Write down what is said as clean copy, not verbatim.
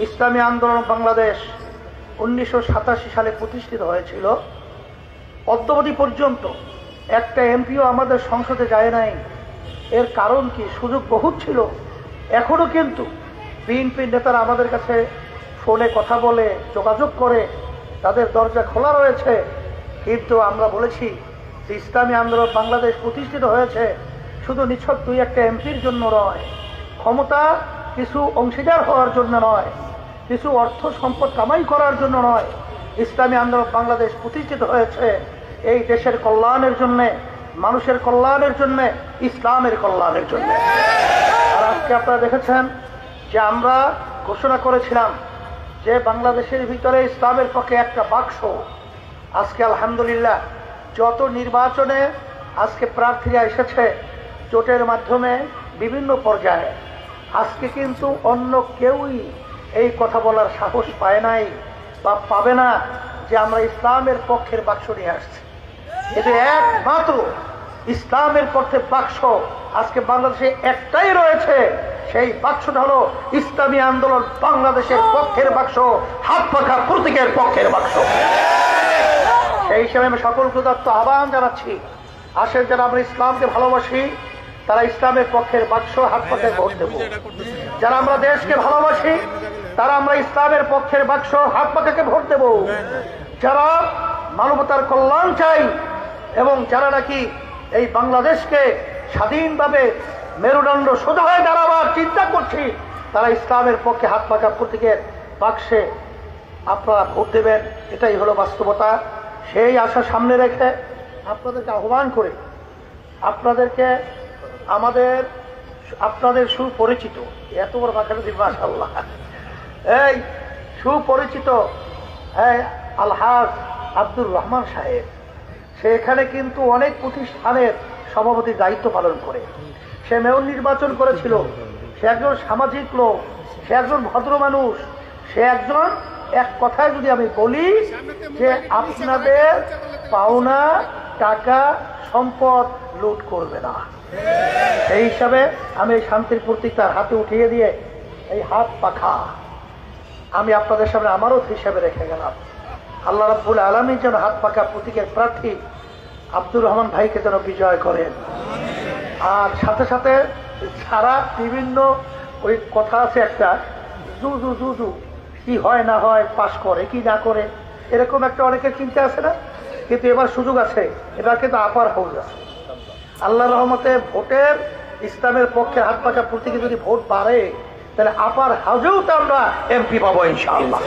ইসলামী আন্দোলন বাংলাদেশ 1987 সালে প্রতিষ্ঠিত হয়েছিল। অদ্যাবধি পর্যন্ত একটা এমপিও আমাদের সংসদে যায় নাই। এর কারণ কি? সুযোগ বহুত ছিল। এখনো কিন্তু বিএনপির নেতারা আমাদের কাছে ফোনে কথা বলে, যোগাযোগ করে, তাদের দরজা খোলা রয়েছে। কিন্তু আমরা বলেছি যে ইসলামী আন্দোলন বাংলাদেশ প্রতিষ্ঠিত হয়েছে শুধু নিছক দুই একটা এমপির জন্য নয়, ক্ষমতা কিছু অংশীদার হওয়ার জন্য নয়, কিছু অর্থ সম্পদ কামাই করার জন্য নয়। ইসলামী আন্দোলন বাংলাদেশ প্রতিষ্ঠিত হয়েছে এই দেশের কল্যাণের জন্য, মানুষের কল্যাণের জন্য, ইসলামের কল্যাণের জন্য। আর আজকে আপনারা দেখেছেন যে আমরা ঘোষণা করেছিলাম যে বাংলাদেশের ভিতরে ইসলামের পক্ষে একটা বাক্স। আজকে আলহামদুলিল্লাহ যত নির্বাচনে আজকে প্রার্থীরা এসেছে জোটের মাধ্যমে বিভিন্ন পর্যায়ে, আজকে কিন্তু অন্য কেউই এই কথা বলার সাহস পায় নাই বা পাবে না যে আমরা ইসলামের পক্ষের বাক্স নিয়ে আসছি। কিন্তু একমাত্র ইসলামের পক্ষে বাক্স আজকে বাংলাদেশে একটাই রয়েছে, সেই বাক্সটা হলো ইসলামী আন্দোলন বাংলাদেশের পক্ষের বাক্স, হাত পাখা প্রতীকের পক্ষের বাক্স। সেই হিসাবে আমি সকলকে উদাত্ত আহ্বান জানাচ্ছি, আসেন যারা আমরা ইসলামকে ভালোবাসি তারা ইসলামের পক্ষের বাক্স হাত পাখে ভোট দেব। যারা আমরা দেশকে ভালোবাসি তারা আমরা ইসলামের পক্ষের বাক্স হাত পাখাকে ভোট দেব। যারা মানবতার কল্যাণ চাই এবং যারা নাকি এই বাংলাদেশকে স্বাধীনভাবে মেরুদণ্ড সোজা হয়ে দাঁড়াবার চিন্তা করছি তারা ইসলামের পক্ষে হাত পাখা প্রতীকের বাক্সে আপনারা ভোট দেবেন। এটাই হলো বাস্তবতা। সেই আশা সামনে রেখে আপনাদেরকে আহ্বান করে আপনাদেরকে আপনাদের সুপরিচিত এত বড় বাংলাদেশ মাশাআল্লাহ এই সুপরিচিত আলহাজ আব্দুর রহমান সাহেব, সে এখানে কিন্তু অনেক প্রতিষ্ঠানের সভাপতির দায়িত্ব পালন করে। সে মেয়র নির্বাচন করেছিল। সে একজন সামাজিক লোক, সে একজন ভদ্র মানুষ, সে একজন, এক কথায় যদি আমি বলি যে আপনাদের পাওনা টাকা সম্পদ লুট করবে না। সেই হিসাবে আমি এই শান্তির প্রতীক তার হাতে উঠিয়ে দিয়ে এই হাত পাখা আমি আপনাদের সামনে আমারও হিসাবে রেখে গেলাম। আল্লাহ রাব্বুল আলামিন যেন হাত পাখা প্রতীকের প্রার্থী আব্দুর রহমান ভাইকে যেন বিজয় করেন। আর সাথে সাথে সারা বিভিন্ন ওই কথা আছে একটা, জুজু জুজু কি হয় না হয়, পাশ করে কি না করে, এরকম একটা অনেকের চিন্তা আছে না? কিন্তু এবার সুযোগ আছে, এবার কিন্তু আপার হাউস আছে। আল্লাহ রহমতে ভোটের ইসলামের পক্ষে হাত পাখা প্রতীকে যদি ভোট বাড়ে তাহলে আপার হাউজেও তো আমরা এমপি পাবো ইনশাআল্লাহ।